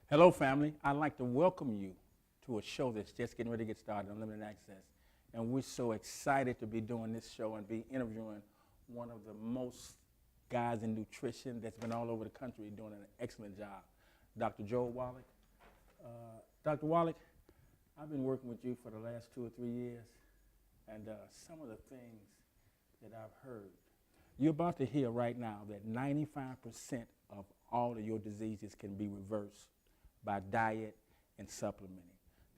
Hello, family. I'd like to welcome you to a show that's just getting ready to get started, Unlimited Access. And we're so excited to be doing this show and be interviewing one of the most guys in nutrition that's been all over the country doing an excellent job, Dr. Joel Wallach. Dr. Wallach, I've been working with you for the last 2 or 3 years, and some of the things that I've heard, you're about to hear right now that 95% of all of your diseases can be reversed by diet and supplementing.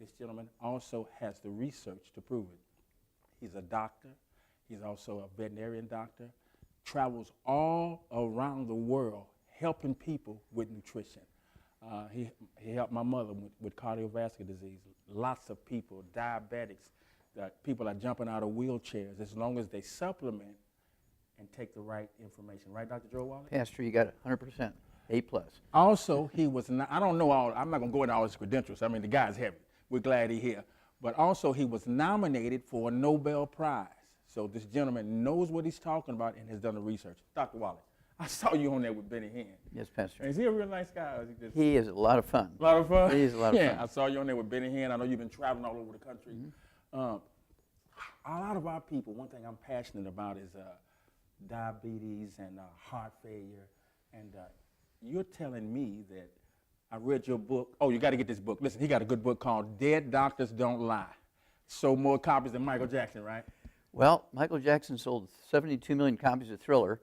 This gentleman also has the research to prove it. He's a doctor. He's also a veterinarian doctor, travels all around the world helping people with nutrition. He helped my mother with cardiovascular disease. Lots of people, diabetics, people are jumping out of wheelchairs as long as they supplement and take the right information. Right, Dr. Joe Wallach? Pastor, you got it, 100%, A+. Also, he was not, I don't know all, I'm not going to go into all his credentials. I mean, the guy's heavy. We're glad he's here. But also, he was nominated for a Nobel Prize. So this gentleman knows what he's talking about and has done the research. Dr. Wallach, I saw you on there with Benny Hinn. Yes, Pastor. Is he a real nice guy? Or is he just He is a lot of fun. a lot of fun? He is a lot of fun. Yeah, I saw you on there with Benny Hinn. I know you've been traveling all over the country. A lot of our people, one thing I'm passionate about is diabetes and heart failure. And you're telling me that I read your book. Oh, you got to get this book. Listen, he got a good book called Dead Doctors Don't Lie. Sold more copies than Michael Jackson, right? Well, Michael Jackson sold 72 million copies of Thriller,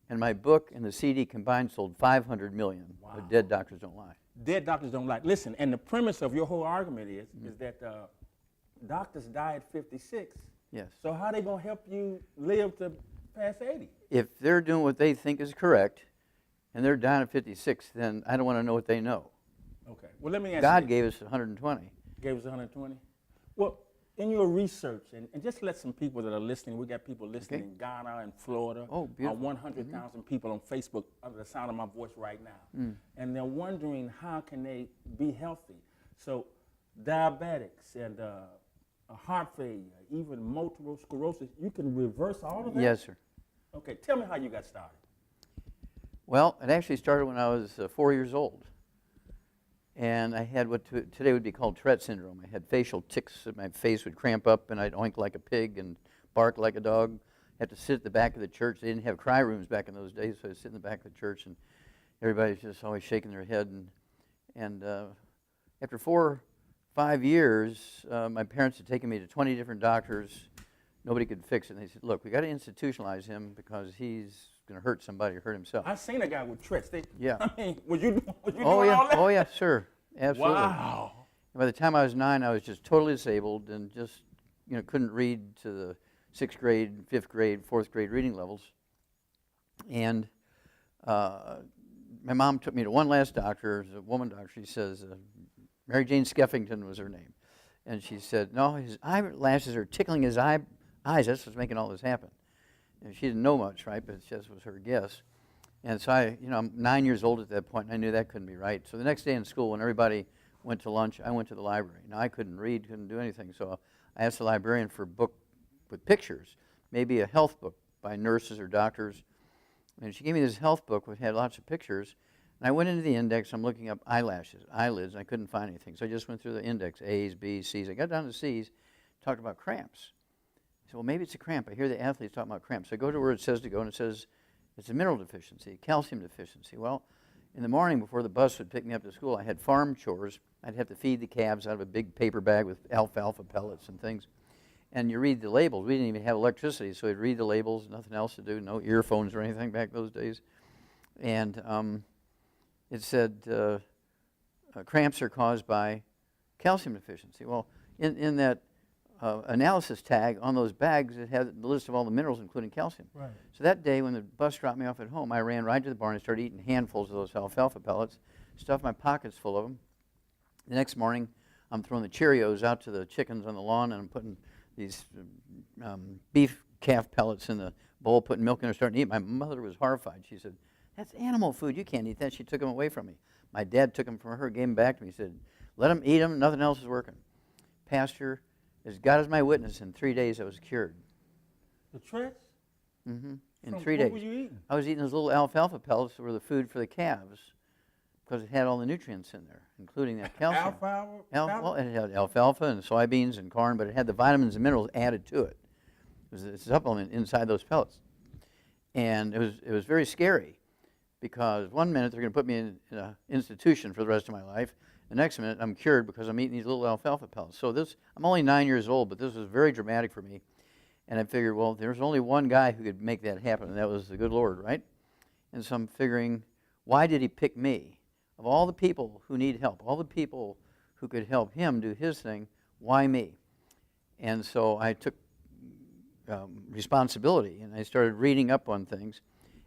and my book and the CD combined sold 500 million. Wow. Of Dead Doctors Don't Lie. Dead Doctors Don't Lie. Listen, and the premise of your whole argument is that doctors die at 56. Yes. So how they going to help you live to past 80? If they're doing what they think is correct, and they're dying at 56, then I don't want to know what they know. Okay. Well, let me ask God you. gave us 120. Gave us 120? Well, in your research, and just let some people that are listening, we got people listening in Ghana and Florida. Oh, beautiful. 100,000 people on Facebook under the sound of my voice right now. And they're wondering how can they be healthy. So diabetics and heart failure, even multiple sclerosis, you can reverse all of that? Yes, sir. Okay, tell me how you got started. Well, it actually started when I was 4 years old. And I had what today would be called Tourette syndrome. I had facial tics, and my face would cramp up, and I'd oink like a pig and bark like a dog. I had to sit at the back of the church. They didn't have cry rooms back in those days, so I'd sit in the back of the church, and everybody's just always shaking their head. And after 4 or 5 years, my parents had taken me to 20 different doctors. Nobody could fix it. And they said, look, we got to institutionalize him because he's going to hurt somebody or hurt himself. I seen a guy with Tourette's. Yeah. I mean, was you doing Oh, yeah. all that? Oh, yeah, sure. Absolutely. Wow. And by the time I was 9, I was just totally disabled and just, couldn't read to the 6th grade, 5th grade, 4th grade reading levels. And my mom took me to one last doctor, a woman doctor. She says, Mary Jane Skeffington was her name. And she said, no, his eyelashes are tickling his eyes. That's what's making all this happen. And she didn't know much, right, but it just was her guess. And so I'm 9 years old at that point, and I knew that couldn't be right. So the next day in school, when everybody went to lunch, I went to the library. Now, I couldn't read, couldn't do anything, so I asked the librarian for a book with pictures, maybe a health book by nurses or doctors. And she gave me this health book which had lots of pictures. And I went into the index. I'm looking up eyelashes, eyelids, and I couldn't find anything. So I just went through the index, A's, B's, C's. I got down to C's, talked about cramps. I said, well, maybe it's a cramp. I hear the athletes talking about cramps. So I go to where it says to go, and it says it's a mineral deficiency, calcium deficiency. Well, in the morning before the bus would pick me up to school, I had farm chores. I'd have to feed the calves out of a big paper bag with alfalfa pellets and things. And you read the labels. We didn't even have electricity, so we'd read the labels, nothing else to do, no earphones or anything back those days. And it said cramps are caused by calcium deficiency. Well, in that analysis tag on those bags, it had the list of all the minerals, including calcium. Right. So that day, when the bus dropped me off at home, I ran right to the barn and started eating handfuls of those alfalfa pellets, stuffed my pockets full of them. The next morning, I'm throwing the Cheerios out to the chickens on the lawn, and I'm putting these beef calf pellets in the bowl, putting milk in there, starting to eat. My mother was horrified. She said, that's animal food. You can't eat that. She took them away from me. My dad took them from her, gave them back to me. He said, let them eat them. Nothing else is working. Pastor, as God is my witness, in 3 days I was cured. The Tourette's? Mm-hmm. In From 3 days. What were you eating? I was eating those little alfalfa pellets that were the food for the calves. because it had all the nutrients in there, including that calcium. Alfalfa? Well, it had alfalfa and soybeans and corn, but it had the vitamins and minerals added to it. It was a supplement inside those pellets. And it was very scary, because one minute they're going to put me in an institution for the rest of my life. The next minute I'm cured because I'm eating these little alfalfa pellets. So I'm only 9 years old, but this was very dramatic for me. And I figured, well, there's only one guy who could make that happen, and that was the good Lord, right? And so I'm figuring, why did he pick me? Of all the people who need help, all the people who could help him do his thing, why me? And so I took responsibility, and I started reading up on things.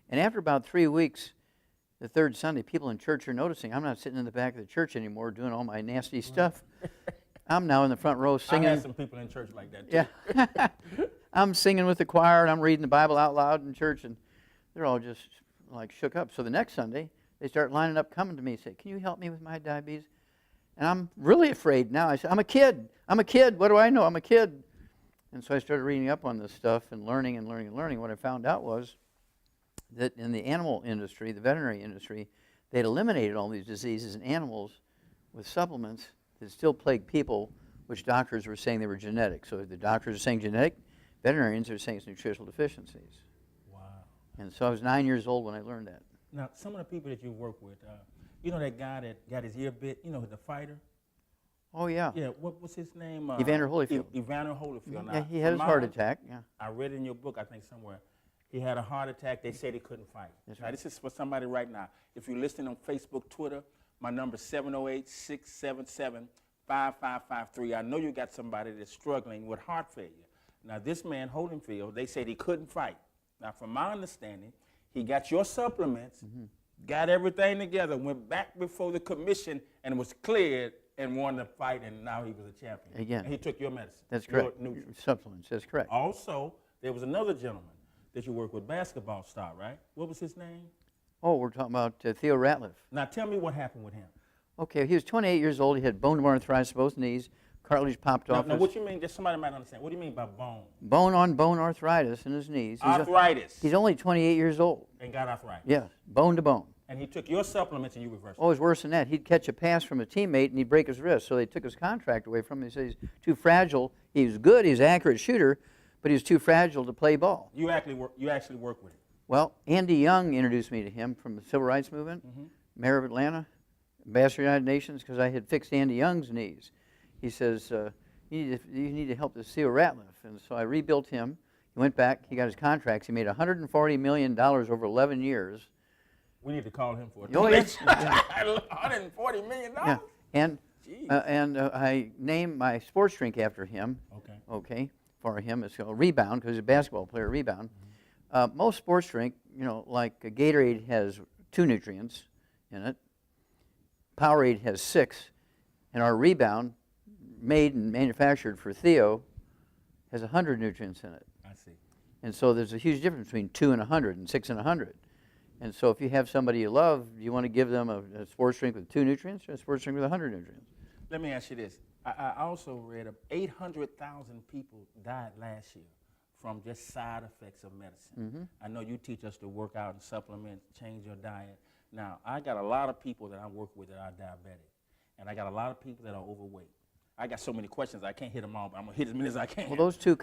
And after about 3 weeks, the third Sunday, people in church are noticing I'm not sitting in the back of the church anymore doing all my nasty stuff. I'm now in the front row singing. I had some people in church like that, too. Yeah. I'm singing with the choir, and I'm reading the Bible out loud in church, and they're all just like shook up. So the next Sunday, they start lining up, coming to me, say, "Can you help me with my diabetes?" And I'm really afraid now. I said, I'm a kid. What do I know? I'm a kid. And so I started reading up on this stuff and learning and learning and learning. What I found out was that in the animal industry, the veterinary industry, they'd eliminated all these diseases in animals with supplements that still plague people, which doctors were saying they were genetic. So the doctors are saying genetic, veterinarians are saying it's nutritional deficiencies. Wow. And so I was 9 years old when I learned that. Now, some of the people that you work with, you know that guy that got his ear bit, you know, the fighter? Oh, yeah. Yeah, what was his name? Evander Holyfield. Evander Holyfield. Yeah, he had his heart attack. Yeah. I read in your book, I think somewhere, he had a heart attack. They said he couldn't fight. That's Now, right. this is for somebody right now. If you're listening on Facebook, Twitter, my number is 708-677-5553. I know you got somebody that's struggling with heart failure. Now, this man, Holyfield, they said he couldn't fight. Now, from my understanding, he got your supplements, got everything together, went back before the commission, and was cleared and won the fight, and now he was a champion. Again. And he took your medicine. That's correct. Your nutrients. Supplements, that's correct. Also, there was another gentleman that you work with, basketball star, right? What was his name? Oh, we're talking about Theo Ratliff. Now, tell me what happened with him. Okay, he was 28 years old. He had bone arthritis in both knees. Cartilage popped off. Now, what you mean? Just somebody might understand. What do you mean by bone? Bone-on-bone arthritis in his knees. Arthritis. He's only 28 years old. And got arthritis. Yes, bone to bone. And he took your supplements and you reversed Oh, it was worse than that. He'd catch a pass from a teammate and he'd break his wrist. So they took his contract away from him. He said he's too fragile. He was good. He's an accurate shooter, but he was too fragile to play ball. You actually work with him. Well, Andy Young introduced me to him from the Civil Rights Movement, Mayor of Atlanta, Ambassador to the United Nations, because I had fixed Andy Young's knees. He says, you need to help this Theo Ratliff. And so I rebuilt him. He went back. He got his contracts. He made $140 million over 11 years. We need to call him for it. Oh, yes. $140 million? Yeah. And I named my sports drink after him. Okay. For him. It's called Rebound, because he's a basketball player, Rebound. Most sports drink, like Gatorade has 2 nutrients in it. Powerade has 6. And our Rebound, made and manufactured for Theo, has 100 nutrients in it. I see. And so there's a huge difference between 2 and 100 and 6 and 100. And so if you have somebody you love, you want to give them a sports drink with 2 nutrients or a sports drink with 100 nutrients? Let me ask you this. I also read 800,000 people died last year from just side effects of medicine. I know you teach us to work out and supplement, change your diet. Now, I got a lot of people that I work with that are diabetic, and I got a lot of people that are overweight. I got so many questions, I can't hit them all, but I'm going to hit as many as I can. Well, those two